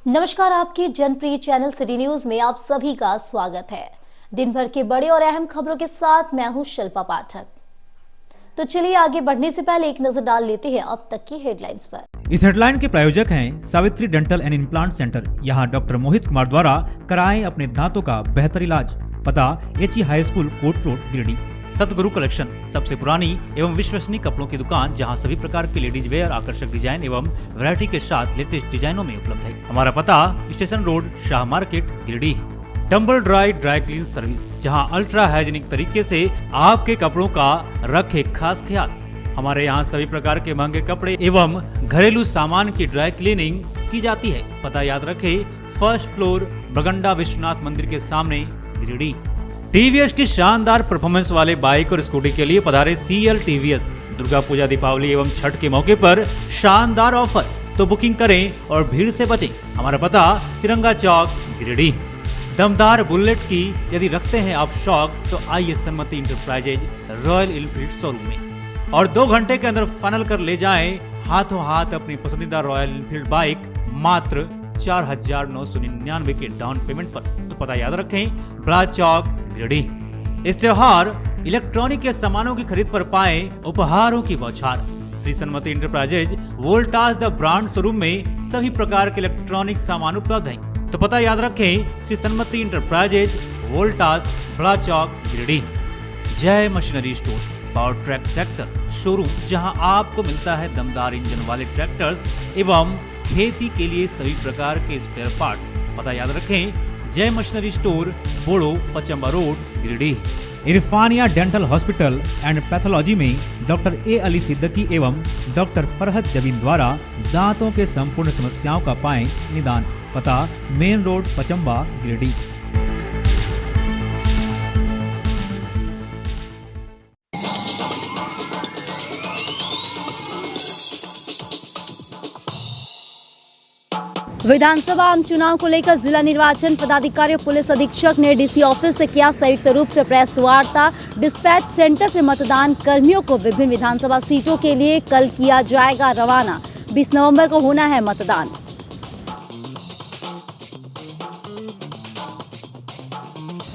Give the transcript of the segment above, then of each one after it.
नमस्कार, आपके जनप्रिय channel city news में आप सभी का स्वागत है। दिन भर के बड़े और अहम खबरों के साथ मैं हूं शिल्पा पाठक। तो चलिए आगे बढ़ने से पहले एक नजर डाल लेते हैं अब तक की हेडलाइंस पर। इस हेडलाइन के प्रायोजक हैं Savitri dental and implant centre. यहाँ डॉक्टर मोहित कुमार द्वारा कराएं अपने दांतों का बेहतर इलाज। पता HE high school court road Giridih. Satguru collection, सबसे पुरानी एवं विश्वसनीय कपड़ों की दुकान जहां सभी प्रकार के लेडीज वेयर आकर्षक डिजाइन एवं वैरायटी के साथ लेटेस्ट डिजाइनों में उपलब्ध है। हमारा पता station road, Shah market, Giridih. Tumble dry clean service, जहां अल्ट्रा हाइजीनिक तरीके से आपके कपड़ों का रखे खास ख्याल। हमारे यहाँ सभी प्रकार के महंगे कपड़े एवं घरेलू सामान की ड्राई क्लीनिंग की जाती है। पता याद रखे, फर्स्ट फ्लोर, बरगंडा विश्वनाथ मंदिर के सामने, गिरिडीह। टीवीएस की शानदार परफॉर्मेंस वाले बाइक और स्कूटी के लिए पधारे CL TVS। दुर्गा पूजा, दीपावली एवं छठ के मौके पर शानदार ऑफर, तो बुकिंग करें और भीड़ से बचें। हमारा पता तिरंगा चौक, गिरिडीह। दमदार बुलेट की यदि रखते हैं आप शौक, तो आइए Sanmati enterprises royal Enfield showroom में और 2 घंटे के अंदर फाइनल कर ले जाएं हाथों हाथ अपनी पसंदीदा रॉयल एनफील्ड बाइक मात्र 4,999 के डाउन पेमेंट पर। तो पता याद रखें, बड़ा चौक, गिरिडीह। इस त्योहार इलेक्ट्रॉनिक के सामानों की खरीद पर पाए उपहारों की बौछार। Shri Sanmati enterprises Voltas the brand showroom में सभी प्रकार के इलेक्ट्रॉनिक सामान उपलब्ध हैं। तो पता याद रखें, श्री सन्मति इंटरप्राइजेज वोल्टास, बड़ा चौक, गिरिडीह। जय machinery store, power track tractor showroom, जहां आपको मिलता है दमदार इंजन वाले ट्रैक्टर्स एवं खेती के लिए सभी प्रकार के स्पेयर पार्ट्स। पता याद रखें, Jai machinery store, Bodo, Pachamba road, Giridih. Irfania dental hospital and pathology में डॉक्टर A अली सिद्दीकी एवं डॉक्टर फरहत जबीन द्वारा दांतों के संपूर्ण समस्याओं का पाएं निदान। पता मेन रोड, पचम्बा, गिरिडीह। विधानसभा आम चुनाव को लेकर जिला निर्वाचन पदाधिकारी और पुलिस अधीक्षक ने डीसी ऑफिस से किया संयुक्त रूप से प्रेस वार्ता। डिस्पैच सेंटर से मतदान कर्मियों को विभिन्न विधानसभा सीटों के लिए कल किया जाएगा रवाना। 20 नवंबर को होना है मतदान।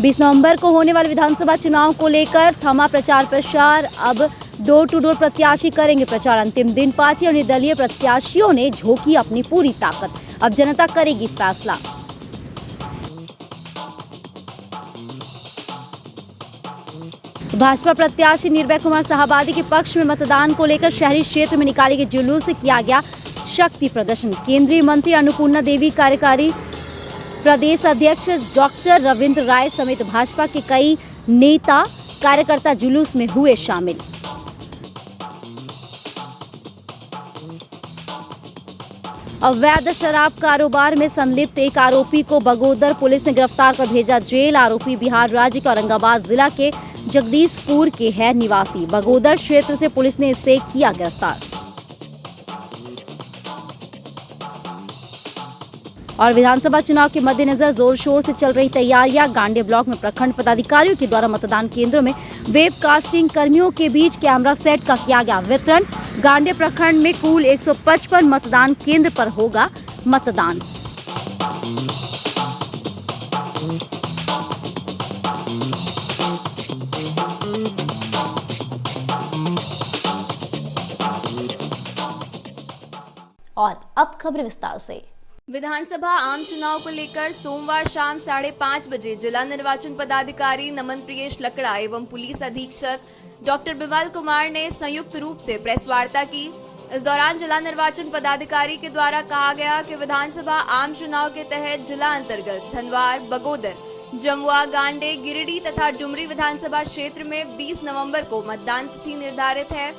बीस नवंबर को होने वाले विधानसभा चुनाव को लेकर थमा प्रचार प्रसार। अब डोर टू डोर प्रत्याशी करेंगे प्रचार। अंतिम दिन पार्टी और निर्दलीय प्रत्याशियों ने झोंकी अपनी पूरी ताकत। अब जनता करेगी फैसला। भाजपा प्रत्याशी निर्भय कुमार साहबादी के पक्ष में मतदान को लेकर शहरी क्षेत्र में निकाले गए जुलूस से किया गया शक्ति प्रदर्शन। केंद्रीय मंत्री अन्नपूर्णा देवी, कार्यकारी प्रदेश अध्यक्ष डॉक्टर रविंद्र राय समेत भाजपा के कई नेता कार्यकर्ता जुलूस में हुए शामिल। अवैध शराब कारोबार में संलिप्त एक आरोपी को बगोदर पुलिस ने गिरफ्तार कर भेजा जेल। आरोपी बिहार राज्य के औरंगाबाद जिला के जगदीशपुर के है निवासी। बगोदर क्षेत्र से पुलिस ने इसे किया गिरफ्तार। और विधानसभा चुनाव के मद्देनजर जोर शोर से चल रही तैयारियां। गांडे ब्लॉक में प्रखंड पदाधिकारियों के द्वारा मतदान केंद्रों में वेब कास्टिंग, कर्मियों के बीच कैमरा सेट का किया गया वितरण। गांडे प्रखंड में कुल 155 मतदान केंद्र पर होगा मतदान। और अब खबर विस्तार से। विधानसभा आम चुनाव को लेकर सोमवार शाम 5:30 बजे जिला निर्वाचन पदाधिकारी नमन प्रियेश लकड़ा एवं पुलिस अधीक्षक डॉक्टर बिमल कुमार ने संयुक्त रूप से प्रेस वार्ता की। इस दौरान जिला निर्वाचन पदाधिकारी के द्वारा कहा गया कि विधानसभा आम चुनाव के तहत जिला अंतर्गत धनवार, बगोदर, जमुआ, गांडे, गिरिडीह तथा डुमरी विधानसभा क्षेत्र में 20 नवंबर को मतदान तिथि निर्धारित है।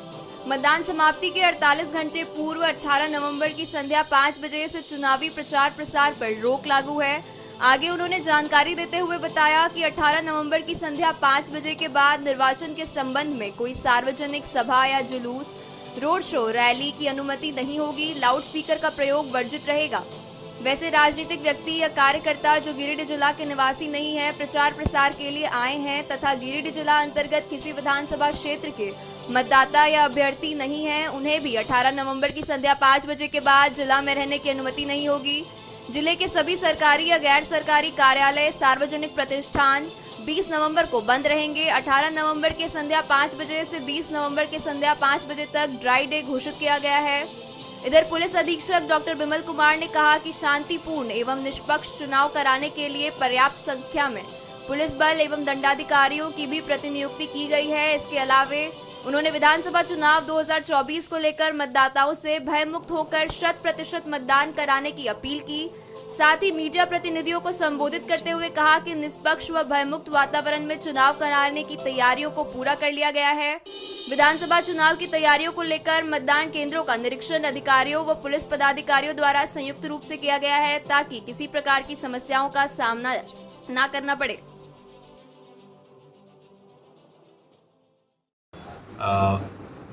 मतदान समाप्ति के 48 घंटे पूर्व 18 नवंबर की संध्या 5 बजे से चुनावी प्रचार प्रसार पर रोक लागू है। आगे उन्होंने जानकारी देते हुए बताया कि 18 नवंबर की संध्या 5 बजे के बाद निर्वाचन के संबंध में कोई सार्वजनिक सभा या जुलूस, रोड शो, रैली की अनुमति नहीं होगी। लाउड स्पीकर का प्रयोग वर्जित रहेगा। वैसे राजनीतिक व्यक्ति या कार्यकर्ता जो गिरिडीह जिला के निवासी नहीं है, प्रचार प्रसार के लिए आए हैं तथा गिरिडीह जिला अंतर्गत किसी विधानसभा क्षेत्र के मतदाता या अभ्यर्थी नहीं है, उन्हें भी 18 नवंबर की संध्या 5 बजे के बाद जिला में रहने की अनुमति नहीं होगी। जिले के सभी सरकारी या गैर सरकारी कार्यालय, सार्वजनिक प्रतिष्ठान 20 नवंबर को बंद रहेंगे। 18 नवंबर के संध्या 5 बजे से 20 नवंबर के संध्या 5 बजे तक ड्राई डे घोषित किया गया है। इधर पुलिस अधीक्षक डॉक्टर बिमल कुमार ने कहा कि शांतिपूर्ण एवं निष्पक्ष चुनाव कराने के लिए पर्याप्त संख्या में पुलिस बल एवं दंडाधिकारियों की भी प्रतिनियुक्ति की गई है। इसके अलावे उन्होंने विधानसभा चुनाव 2024 को लेकर मतदाताओं से भयमुक्त होकर 100% मतदान कराने की अपील की। साथ ही मीडिया प्रतिनिधियों को संबोधित करते हुए कहा कि निष्पक्ष व भयमुक्त वातावरण में चुनाव कराने की तैयारियों को पूरा कर लिया गया है। विधानसभा चुनाव की तैयारियों को लेकर मतदान केंद्रों का निरीक्षण अधिकारियों व पुलिस पदाधिकारियों द्वारा संयुक्त रूप से किया गया है ताकि किसी प्रकार की समस्याओं का सामना न करना पड़े।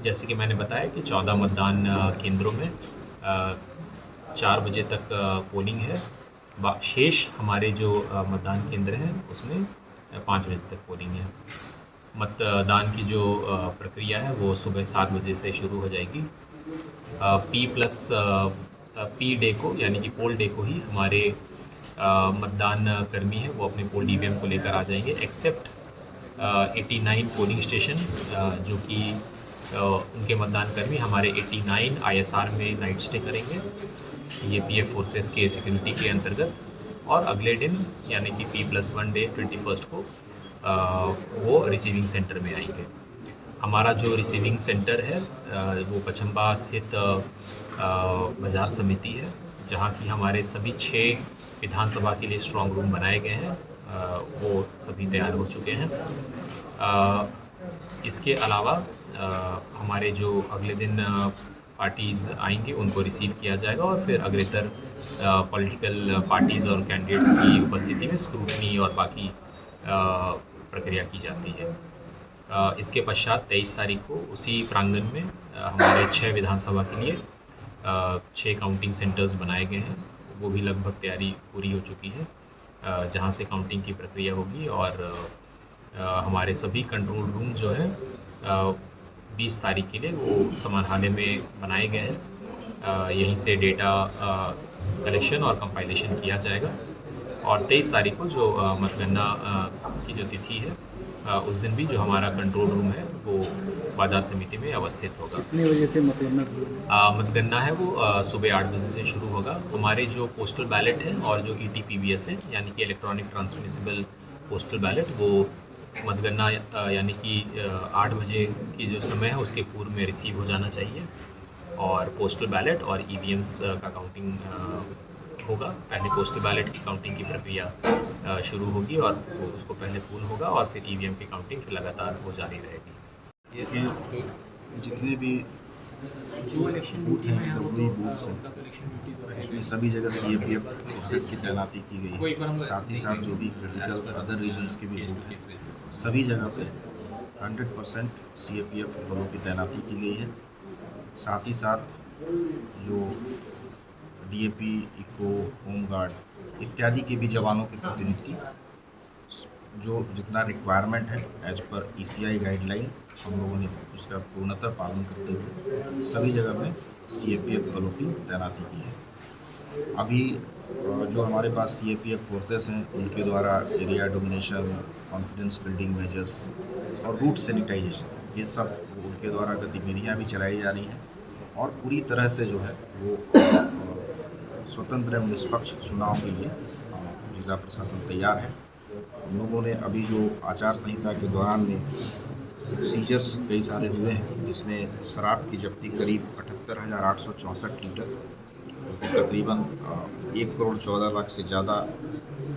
जैसे कि मैंने बताया कि 14 मतदान केंद्रों में 4 बजे तक पोलिंग है। शेष हमारे जो मतदान केंद्र हैं उसमें 5 बजे तक पोलिंग है। मतदान की जो प्रक्रिया है वो सुबह 7 बजे से शुरू हो जाएगी। पी डे को यानी कि पोल डे को ही हमारे मतदान कर्मी हैं वो अपने पोल ईवीएम को लेकर आ जाएंगे, एक्सेप्ट 89 पोलिंग स्टेशन जो कि उनके मतदान कर्मी हमारे 89 ISR में नाइट स्टे करेंगे CAPF फोर्सेस के सिक्योरिटी के अंतर्गत, और अगले दिन यानी कि P+1 डे 21 को वो रिसीविंग सेंटर में आएंगे। हमारा जो रिसीविंग सेंटर है वो पचम्बा स्थित बाजार समिति है, जहाँ की हमारे सभी 6 विधानसभा के लिए स्ट्रॉन्ग रूम बनाए गए हैं, वो सभी तैयार हो चुके हैं। इसके अलावा हमारे जो अगले दिन पार्टीज़ आएंगे उनको रिसीव किया जाएगा और फिर अग्रेतर पॉलिटिकल पार्टीज़ और कैंडिडेट्स की उपस्थिति में स्क्रूटनी और बाकी प्रक्रिया की जाती है। इसके पश्चात 23 तारीख को उसी प्रांगण में हमारे 6 विधानसभा के लिए 6 काउंटिंग सेंटर्स बनाए गए हैं, वो भी लगभग तैयारी पूरी हो चुकी है, जहाँ से काउंटिंग की प्रक्रिया होगी। और हमारे सभी कंट्रोल रूम जो है 20 तारीख के लिए वो समाहरणालय में बनाए गए हैं। यहीं से डेटा कलेक्शन और कंपाइलेशन किया जाएगा और 23 तारीख को जो मतगणना की जो तिथि है उस दिन भी जो हमारा कंट्रोल रूम है वो बाजार समिति में अवस्थित होगा। कितने बजे से मतगणना है वो सुबह 8 बजे से शुरू होगा। हमारे जो पोस्टल बैलेट है और जो ETPBS है यानी कि इलेक्ट्रॉनिक ट्रांसमिसिबल पोस्टल बैलेट, वो मतगणना यानी कि 8 बजे की जो समय है उसके पूर्व में रिसीव हो जाना चाहिए। और पोस्टल बैलेट और EVMs का काउंटिंग होगा। पहले पोस्टल बैलेट की काउंटिंग की प्रक्रिया शुरू होगी और उसको पहले पूर्ण होगा और फिर EVM की काउंटिंग फिर लगातार वो जारी रहेगी। ये जितने भी जो इलेक्शन बूथ हैं, जरूरी बूथ हैं, उसमें सभी जगह CAPF फोर्सेस की तैनाती की गई है। साथ ही साथ जो भी क्रिटिकल अदर रीजन्स के भी बूथ हैं, सभी जगह पे 100% CAPF बलों की तैनाती की गई है। साथ ही साथ जो DAP, इको, होमगार्ड इत्यादि के भी जवानों की प्रतिनियुक्ति, जो जितना रिक्वायरमेंट है एज पर ECI गाइडलाइन हम लोगों ने उसका पूर्णतः पालन करते हुए सभी जगह में CAPF बलों की तैनाती की है। अभी जो हमारे पास CAPF फोर्सेस हैं उनके द्वारा area domination, confidence building measures और रूट सैनिटाइजेशन, ये सब उनके द्वारा गतिविधियाँ भी चलाई जा रही हैं और पूरी तरह से जो है वो स्वतंत्र एवं निष्पक्ष चुनाव के लिए जिला प्रशासन तैयार है। हम लोगों ने अभी जो आचार संहिता के दौरान में सीजर्स कई सारे हुए हैं, जिसमें शराब की जब्ती करीब 78,864 लीटर, तकरीबन 1,14,00,000 से ज़्यादा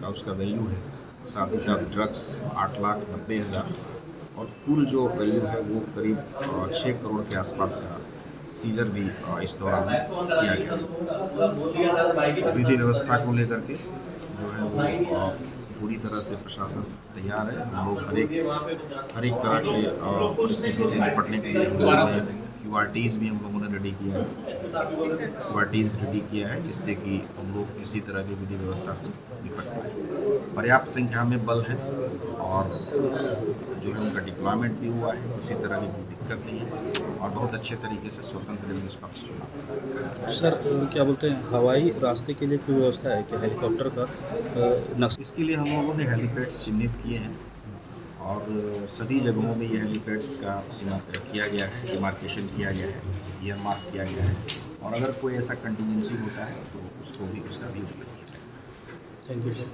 का उसका वैल्यू है। साथ ही साथ ड्रग्स 8,90,000 और कुल जो वैल्यू है वो करीब 6 करोड़ के आसपास का सीजर भी इस दौरान किया गया। विधि व्यवस्था को लेकर के जो है वो पूरी तरह से प्रशासन तैयार है। हम लोग हर एक तरह के परिस्थिति से निपटने के लिए QRTs भी हम लोगों ने रेडी किया है। QRTs रेडी किया है जिससे कि हम लोग किसी तरह की विधि व्यवस्था से निपट पाए। पर्याप्त संख्या में बल है और जो है उनका डिप्लॉयमेंट भी हुआ है, किसी तरह की दिक्कत नहीं है और बहुत अच्छे तरीके से स्वतंत्र एवं निष्पक्ष चुनाव। सर क्या बोलते हैं, हवाई रास्ते के लिए कोई व्यवस्था है कि हेलीकॉप्टर का नक्शा? इसके लिए हम लोगों ने हेलीपैड्स चिन्हित किए हैं और सभी जगहों में ये हेलीपैड्स का किया गया है, डिमार्केशन किया गया है, ईयर मार्क किया गया है और अगर कोई ऐसा कंटिजेंसी होता है तो उसका भी उपयोग किया जाएगा। Thank you sir.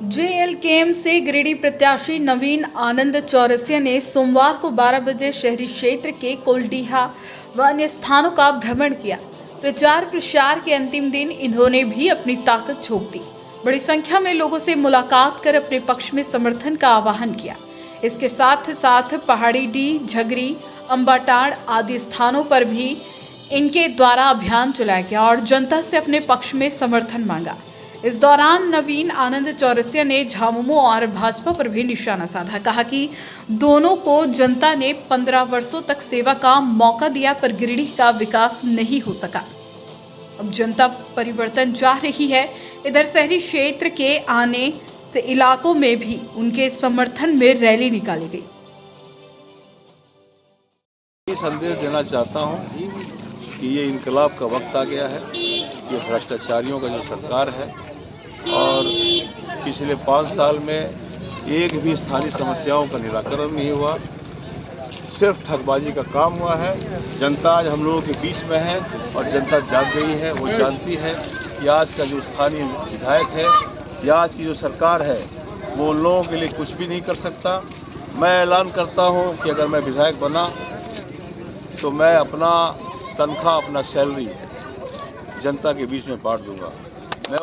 जेएलकेएम से गिरिडीह प्रत्याशी नवीन आनंद चौरसिया ने सोमवार को 12 बजे शहरी क्षेत्र के कोलडीहा व अन्य स्थानों का भ्रमण किया। प्रचार प्रसार के अंतिम दिन इन्होंने भी अपनी ताकत झोंक दी। बड़ी संख्या में लोगों से मुलाकात कर अपने पक्ष में समर्थन का आह्वान किया। इसके साथ साथ पहाड़ी डी, झगरी, अंबाटाड़ आदि स्थानों पर भी इनके द्वारा अभियान चलाया गया और जनता से अपने पक्ष में समर्थन मांगा। इस दौरान नवीन आनंद चौरसिया ने झामुमो और भाजपा पर भी निशाना साधा। कहा कि दोनों को जनता ने 15 वर्षों तक सेवा का मौका दिया पर गिरिडीह का विकास नहीं हो सका। अब जनता परिवर्तन चाह रही है। इधर शहरी क्षेत्र के आने से इलाकों में भी उनके समर्थन में रैली निकाली गई। संदेश देना चाहता हूं कि ये इनकलाब का वक्त आ गया है। ये भ्रष्टाचारियों का जो सरकार है और पिछले 5 साल में एक भी स्थानीय समस्याओं का निराकरण नहीं हुआ, सिर्फ ठगबाजी का काम हुआ है। जनता आज हम लोगों के बीच में है और जनता जाग गई है। वो जानती है कि आज का जो स्थानीय विधायक है या आज की जो सरकार है वो उन लोगों के लिए कुछ भी नहीं कर सकता। मैं ऐलान करता हूं कि अगर मैं विधायक बना तो मैं अपना तनख्वाह, अपना सैलरी जनता के बीच में बांट दूंगा। मैं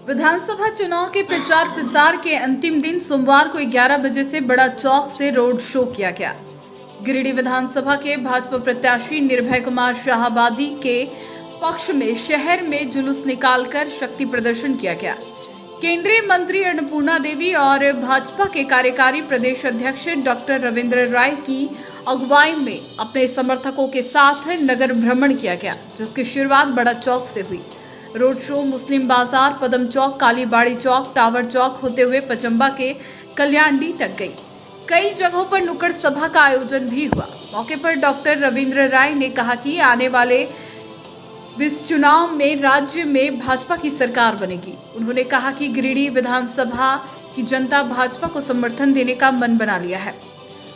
विधानसभा चुनाव के प्रचार प्रसार के अंतिम दिन सोमवार को 11 बजे से बड़ा चौक से रोड शो किया गया। गिरिडीह विधानसभा के भाजपा प्रत्याशी निर्भय कुमार शाहाबादी के पक्ष में शहर में जुलूस निकालकर शक्ति प्रदर्शन किया गया। केंद्रीय मंत्री अन्नपूर्णा देवी और भाजपा के कार्यकारी प्रदेश अध्यक्ष डॉक्टर रविंद्र राय की अगुवाई में अपने समर्थकों के साथ नगर भ्रमण किया गया, जिसकी शुरुआत बड़ा चौक से हुई। रोड शो मुस्लिम बाजार, पदम चौक, कालीबाड़ी चौक, टावर चौक होते हुए पचम्बा के कल्याणी तक गई। कई जगहों पर नुक्कड़ सभा का आयोजन भी हुआ। मौके पर डॉक्टर रविंद्र राय ने कहा कि आने वाले इस चुनाव में राज्य में भाजपा की सरकार बनेगी। उन्होंने कहा कि गिरिडीह विधानसभा की जनता भाजपा को समर्थन देने का मन बना लिया है।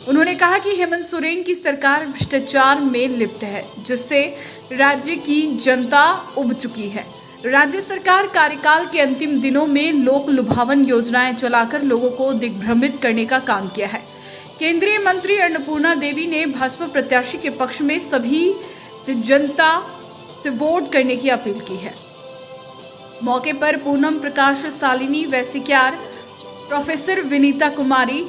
उन्होंने कहा कि हेमंत सोरेन की सरकार भ्रष्टाचार में लिप्त है, जिससे राज्य की जनता उब चुकी है। राज्य सरकार कार्यकाल के अंतिम दिनों में लोक लुभावन योजनाएं चलाकर लोगों को दिग्भ्रमित करने का काम किया है। केंद्रीय मंत्री अन्नपूर्णा देवी ने भाजपा प्रत्याशी के पक्ष में सभी से जनता से वोट करने की अपील की है। मौके पर पूनम प्रकाश सालिनी वैसिक्यार, प्रोफेसर विनीता कुमारी,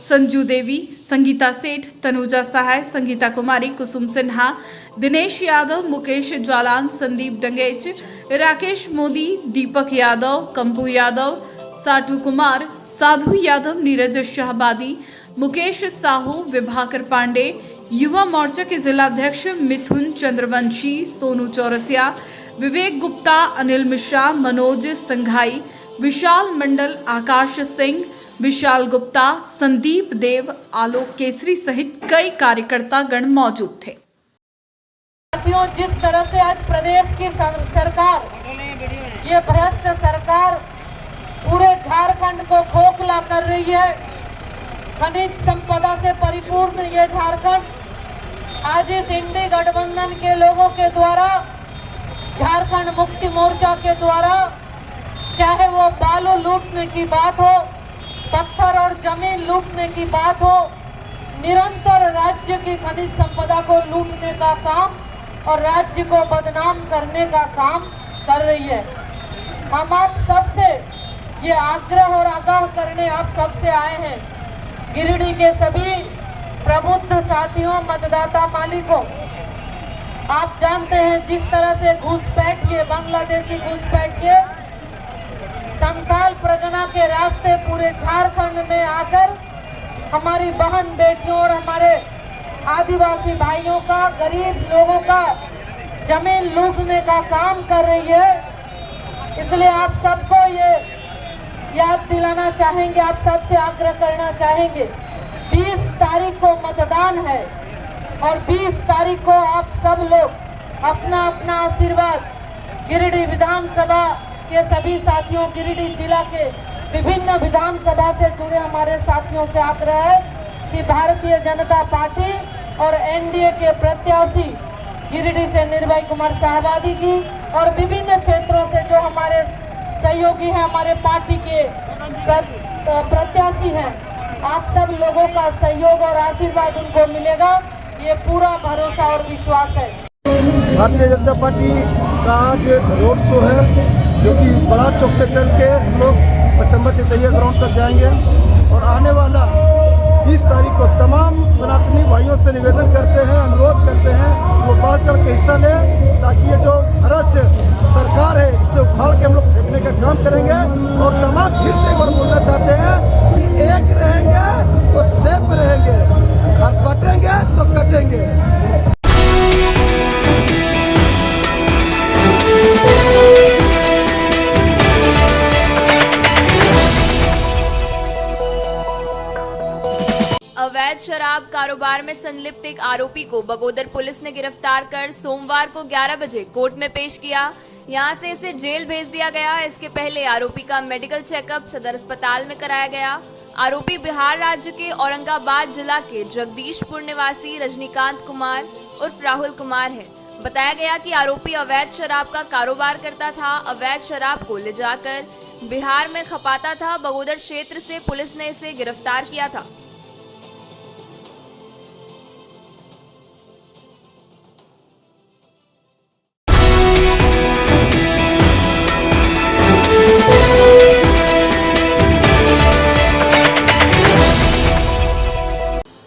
संजू देवी, संगीता सेठ, तनुजा सहाय, संगीता कुमारी, कुसुम सिन्हा, दिनेश यादव, मुकेश ज्वालान, संदीप डंगेच, राकेश मोदी, दीपक यादव, कंपू यादव, साठू कुमार, साधु यादव, नीरज शाहबादी, मुकेश साहू, विभाकर पांडे, युवा मोर्चा के जिलाध्यक्ष मिथुन चंद्रवंशी, सोनू चौरसिया, विवेक गुप्ता, अनिल मिश्रा, मनोज संघाई, विशाल मंडल, आकाश सिंह, विशाल गुप्ता, संदीप देव, आलोक केसरी सहित कई कार्यकर्ता गण मौजूद थे। साथियों, जिस तरह से आज प्रदेश की सरकार, ये भ्रष्ट सरकार पूरे झारखंड को खोखला कर रही है, खनिज संपदा से परिपूर्ण ये झारखंड आज इस इंडी गठबंधन के लोगों के द्वारा, झारखंड मुक्ति मोर्चा के द्वारा, चाहे वो बालू लूटने की बात हो, पत्थर और जमीन लूटने की बात हो, निरंतर राज्य की खनिज संपदा को लूटने का काम और राज्य को बदनाम करने का काम कर रही है। हम आप सबसे ये आग्रह और आगाह करने आप सबसे आए हैं, गिरिडीह के सभी प्रबुद्ध साथियों, मतदाता मालिकों, आप जानते हैं जिस तरह से घुसपैठ, ये बांग्लादेशी घुसपैठ के संथाल परगना के रास्ते पूरे झारखंड में आकर हमारी बहन बेटियों और हमारे आदिवासी भाइयों का, गरीब लोगों का जमीन लूटने का काम कर रही है। इसलिए आप सबको ये याद दिलाना चाहेंगे, आप सबसे आग्रह करना चाहेंगे, 20 तारीख को मतदान है और 20 तारीख को आप सब लोग अपना अपना आशीर्वाद गिरिडीह विधानसभा के सभी साथियों, गिरिडीह जिला के विभिन्न विधानसभा से जुड़े हमारे साथियों से आग्रह है कि भारतीय जनता पार्टी और एनडीए के प्रत्याशी गिरिडीह से निर्भय कुमार शाहबादी जी और विभिन्न क्षेत्रों से जो हमारे सहयोगी हैं, हमारे पार्टी के प्रत्याशी हैं, आप सब लोगों का सहयोग और आशीर्वाद उनको मिलेगा, ये पूरा भरोसा और विश्वास है। भारतीय जनता पार्टी का आज रोड शो है, जो कि बड़ा चौक से चल के हम लोग पचम्बर तेतरिया ग्राउंड तक जाएंगे और आने वाला 20 तारीख को तमाम सनातनी भाइयों से निवेदन करते हैं, अनुरोध करते हैं वो बढ़ चढ़ के हिस्सा लें, ताकि ये जो भ्रष्ट सरकार है इसे उखाड़ के हम लोग फेंकने का काम करेंगे। और तमाम फिर से एक बार बोलना चाहते हैं कि एक रहेंगे तो सेफ रहेंगे और बटेंगे तो कटेंगे। अवैध शराब कारोबार में संलिप्त एक आरोपी को बगोदर पुलिस ने गिरफ्तार कर सोमवार को 11 बजे कोर्ट में पेश किया। यहां से इसे जेल भेज दिया गया। इसके पहले आरोपी का मेडिकल चेकअप सदर अस्पताल में कराया गया। आरोपी बिहार राज्य के औरंगाबाद जिला के जगदीशपुर निवासी रजनीकांत कुमार उर्फ राहुल कुमार है। बताया गया कि आरोपी अवैध शराब का कारोबार करता था। अवैध शराब को ले जाकर बिहार में खपाता था। बगोदर क्षेत्र से पुलिस ने इसे गिरफ्तार किया था।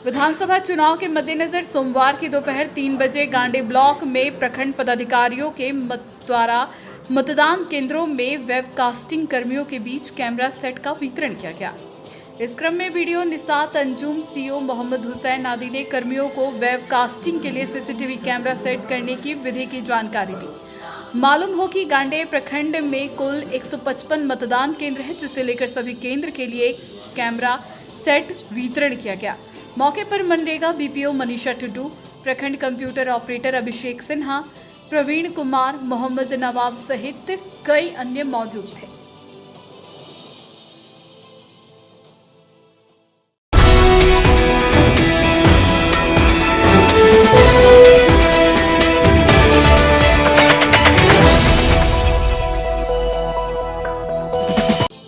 विधानसभा चुनाव के मद्देनजर सोमवार की दोपहर 3 बजे गांडी ब्लॉक में प्रखंड पदाधिकारियों के द्वारा मतदान केंद्रों में वेबकास्टिंग कर्मियों के बीच कैमरा सेट का वितरण किया गया। इस क्रम में वीडियो निसात अंजुम, सीओ मोहम्मद हुसैन आदि ने कर्मियों को वेबकास्टिंग के लिए सीसीटीवी कैमरा सेट करने की विधि की जानकारी दी। मालूम हो कि गांडे प्रखंड में कुल 155 मतदान केंद्र हैं, जिसे लेकर सभी केंद्र के लिए एक कैमरा सेट वितरण किया गया। मौके पर मनरेगा बीपीओ मनीषा टुडू, प्रखंड कंप्यूटर ऑपरेटर अभिषेक सिन्हा, प्रवीण कुमार, मोहम्मद नवाब सहित कई अन्य मौजूद थे।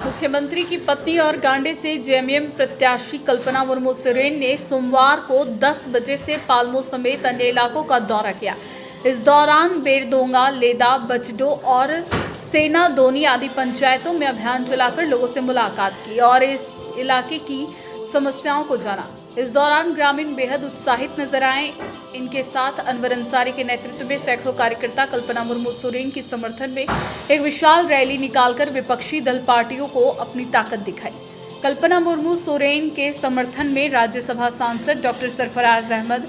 मुख्यमंत्री की पत्नी और गांडे से जेएमएम प्रत्याशी कल्पना मुर्मू सोरेन ने सोमवार को 10 बजे से पालमो समेत अन्य इलाकों का दौरा किया। इस दौरान बेरदोंगा, लेदा, बचडो और सेना दोनी आदि पंचायतों में अभियान चलाकर लोगों से मुलाकात की और इस इलाके की समस्याओं को जाना। इस दौरान ग्रामीण बेहद उत्साहित नजर आए। इनके साथ अनवर अंसारी के नेतृत्व में सैकड़ों कार्यकर्ता कल्पना मुर्मू सोरेन के समर्थन में एक विशाल रैली निकालकर विपक्षी दल पार्टियों को अपनी ताकत दिखाई। कल्पना मुर्मू सोरेन के समर्थन में राज्यसभा सांसद डॉक्टर सरफराज अहमद,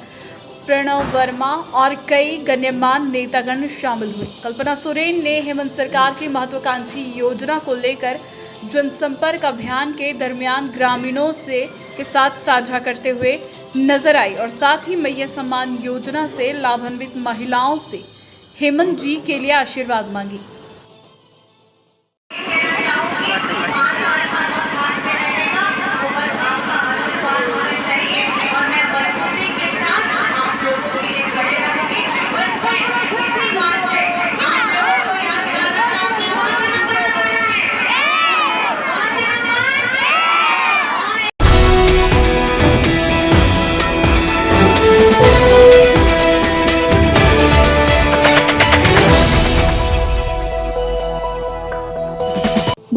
प्रणव वर्मा और कई गण्यमान्य नेतागण शामिल हुए। कल्पना सोरेन ने हेमंत सरकार की महत्वाकांक्षी योजना को लेकर जनसंपर्क अभियान के दरमियान ग्रामीणों के साथ साझा करते हुए नजर आई और साथ ही मैया सम्मान योजना से लाभान्वित महिलाओं से हेमंत जी के लिए आशीर्वाद मांगी।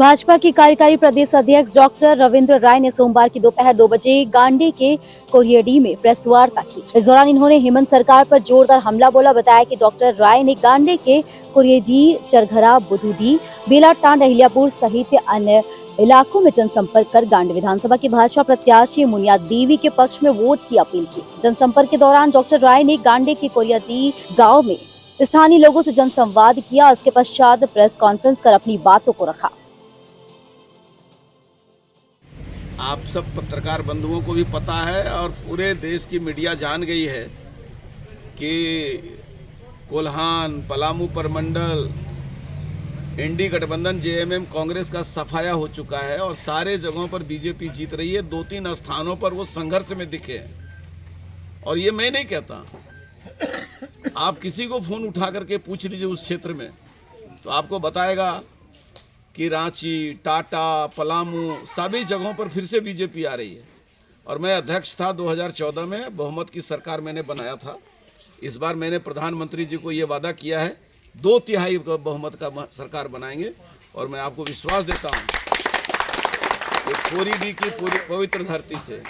भाजपा के कार्यकारी प्रदेश अध्यक्ष डॉक्टर रविंद्र राय ने सोमवार की दोपहर 2 बजे गांडी के कोरियडी में प्रेस वार्ता की। इस दौरान इन्होंने हेमंत सरकार पर जोरदार हमला बोला। बताया कि डॉक्टर राय ने गांडी के कोरियडी, चरघरा, बुधुडी, बेलाटांड, अहिल्यापुर सहित अन्य इलाकों में जनसंपर्क कर गांडी विधानसभा की भाजपा प्रत्याशी मुनिया देवी के पक्ष में वोट की अपील की। जनसंपर्क के दौरान डॉक्टर राय ने गांडी के कोरियडी गांव में स्थानीय लोगों से जनसंवाद किया। इसके पश्चात प्रेस कॉन्फ्रेंस कर अपनी बातों को रखा। आप सब पत्रकार बंधुओं को भी पता है और पूरे देश की मीडिया जान गई है कि कोल्हान, पलामू प्रमंडल, इंडी गठबंधन, जेएमएम, कांग्रेस का सफाया हो चुका है और सारे जगहों पर बीजेपी जीत रही है। 2-3 स्थानों पर वो संघर्ष में दिखे हैं। और ये मैं नहीं कहता, आप किसी को फोन उठा करके पूछ लीजिए उस क्षेत्र में, तो आपको बताएगा कि रांची, टाटा, पलामू सभी जगहों पर फिर से बीजेपी आ रही है। और मैं अध्यक्ष था 2014 में, बहुमत की सरकार मैंने बनाया था। इस बार मैंने प्रधानमंत्री जी को ये वादा किया है 2/3 बहुमत का सरकार बनाएंगे। और मैं आपको विश्वास देता हूँ कि कोरियडी की पूरी पवित्र धरती से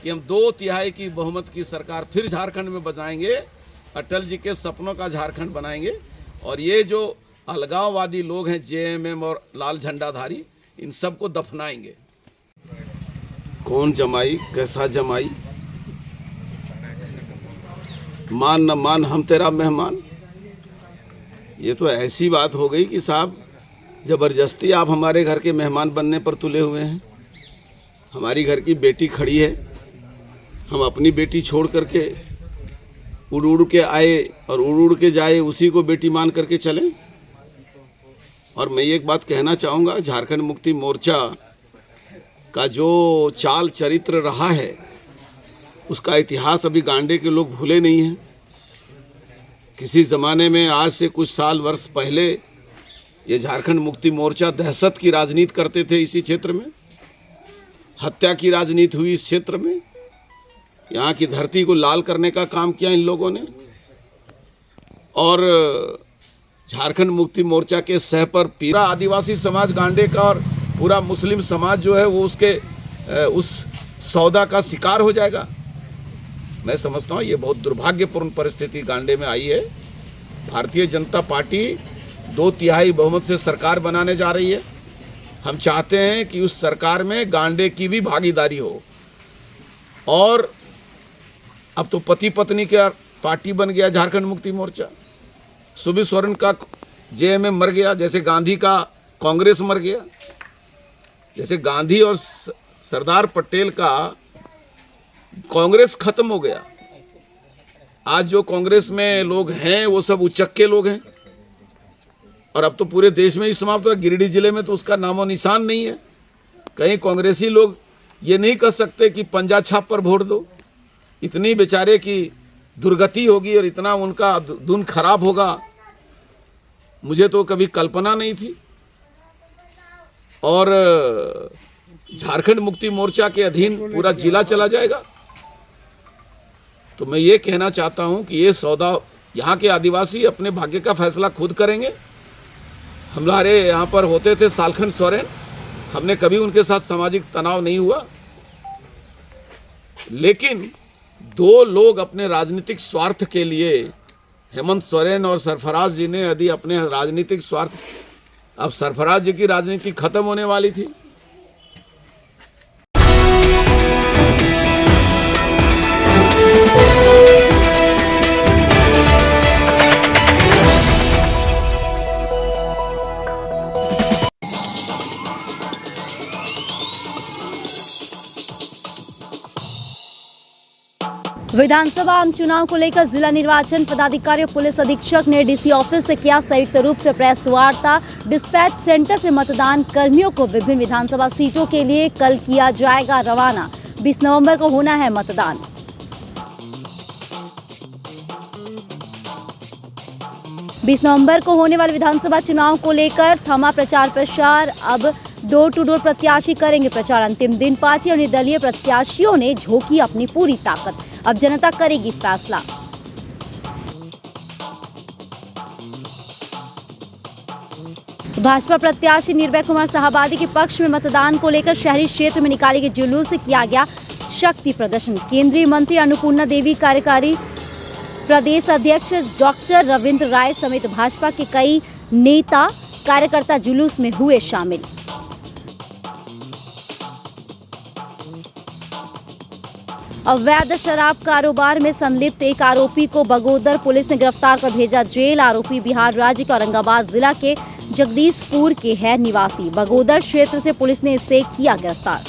कि हम 2/3 की बहुमत की सरकार फिर झारखंड में बनाएंगे। अटल जी के सपनों का झारखंड बनाएंगे। और ये जो अलगाववादी लोग हैं, जेएमएम और लाल झंडाधारी, इन सबको दफनाएंगे। कौन जमाई, कैसा जमाई, मान न मान हम तेरा मेहमान। ये तो ऐसी बात हो गई कि साहब जबरदस्ती आप हमारे घर के मेहमान बनने पर तुले हुए हैं। हमारी घर की बेटी खड़ी है, हम अपनी बेटी छोड़ करके उड़ उड़ के आए और उड़ उड़ के जाए, उसी को बेटी मान करके चलें। और मैं एक बात कहना चाहूँगा, झारखंड मुक्ति मोर्चा का जो चाल चरित्र रहा है उसका इतिहास अभी गांडे के लोग भूले नहीं हैं। किसी ज़माने में, आज से कुछ साल वर्ष पहले, ये झारखंड मुक्ति मोर्चा दहशत की राजनीति करते थे। इसी क्षेत्र में हत्या की राजनीति हुई। इस क्षेत्र में यहाँ की धरती को लाल करने का काम किया इन लोगों ने। और झारखंड मुक्ति मोर्चा के सह पर पूरा आदिवासी समाज गांडे का और पूरा मुस्लिम समाज जो है वो उसके उस सौदा का शिकार हो जाएगा। मैं समझता हूँ ये बहुत दुर्भाग्यपूर्ण परिस्थिति गांडे में आई है। भारतीय जनता पार्टी 2/3 बहुमत से सरकार बनाने जा रही है। हम चाहते हैं कि उस सरकार में गांडे की भी भागीदारी हो। और अब तो पति पत्नी का पार्टी बन गया झारखंड मुक्ति मोर्चा। सुबीर सोरेन का जेएमएम मर गया, जैसे गांधी का कांग्रेस मर गया। जैसे गांधी और सरदार पटेल का कांग्रेस खत्म हो गया। आज जो कांग्रेस में लोग हैं वो सब उचक्के लोग हैं। और अब तो पूरे देश में ही समाप्त हुआ। गिरिडीह जिले में तो उसका नामो निशान नहीं है। कहीं कांग्रेसी लोग ये नहीं कह सकते कि पंजा छाप पर वोट दो। इतनी बेचारे की दुर्गति होगी और इतना उनका धुन खराब होगा, मुझे तो कभी कल्पना नहीं थी। और झारखंड मुक्ति मोर्चा के अधीन पूरा जिला चला जाएगा। तो मैं ये कहना चाहता हूं कि ये सौदा, यहाँ के आदिवासी अपने भाग्य का फैसला खुद करेंगे। हमारे यहाँ पर होते थे सालखन सोरेन, हमने कभी उनके साथ सामाजिक तनाव नहीं हुआ। लेकिन 2 लोग अपने राजनीतिक स्वार्थ के लिए, हेमंत सोरेन और सरफराज जी ने यदि अपने राजनीतिक स्वार्थ, अब सरफराज जी की राजनीति खत्म होने वाली थी। विधानसभा आम चुनाव को लेकर जिला निर्वाचन पदाधिकारी और पुलिस अधीक्षक ने डीसी ऑफिस से किया संयुक्त रूप से प्रेस वार्ता। डिस्पैच सेंटर से मतदान कर्मियों को विभिन्न विधानसभा सीटों के लिए कल किया जाएगा रवाना। 20 नवंबर को होना है मतदान। बीस नवंबर को होने वाले विधानसभा चुनाव को लेकर थमा प्रचार प्रसार। अब डोर टू डोर प्रत्याशी करेंगे प्रचार। अंतिम दिन पार्टी और निर्दलीय प्रत्याशियों ने झोंकी अपनी पूरी ताकत। अब जनता करेगी फैसला। भाजपा प्रत्याशी निर्भय कुमार साहबादी के पक्ष में मतदान को लेकर शहरी क्षेत्र में निकाले गए जुलूस से किया गया शक्ति प्रदर्शन। केंद्रीय मंत्री अन्नपूर्णा देवी, कार्यकारी प्रदेश अध्यक्ष डॉक्टर रविंद्र राय समेत भाजपा के कई नेता कार्यकर्ता जुलूस में हुए शामिल। अवैध शराब कारोबार में संलिप्त एक आरोपी को बगोदर पुलिस ने गिरफ्तार कर भेजा जेल। आरोपी बिहार राज्य के औरंगाबाद जिला के जगदीशपुर के है निवासी। बगोदर क्षेत्र से पुलिस ने इसे किया गिरफ्तार।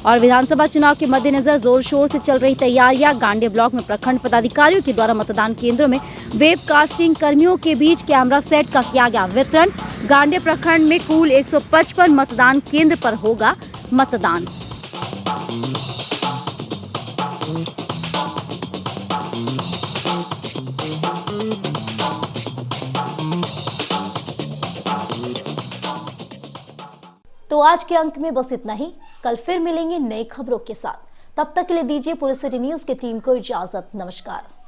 और विधानसभा चुनाव के मद्देनजर जोर शोर से चल रही तैयारियां। गांडे ब्लॉक में प्रखंड पदाधिकारियों के द्वारा मतदान केंद्रों में वेबकास्टिंग कर्मियों के बीच कैमरा सेट का किया गया वितरण। गांडे प्रखंड में कुल 155 मतदान केंद्र पर होगा मतदान। तो आज के अंक में बस इतना ही। कल फिर मिलेंगे नई खबरों के साथ। तब तक के लिए दीजिए पूरे सिटी न्यूज की टीम को इजाजत। नमस्कार।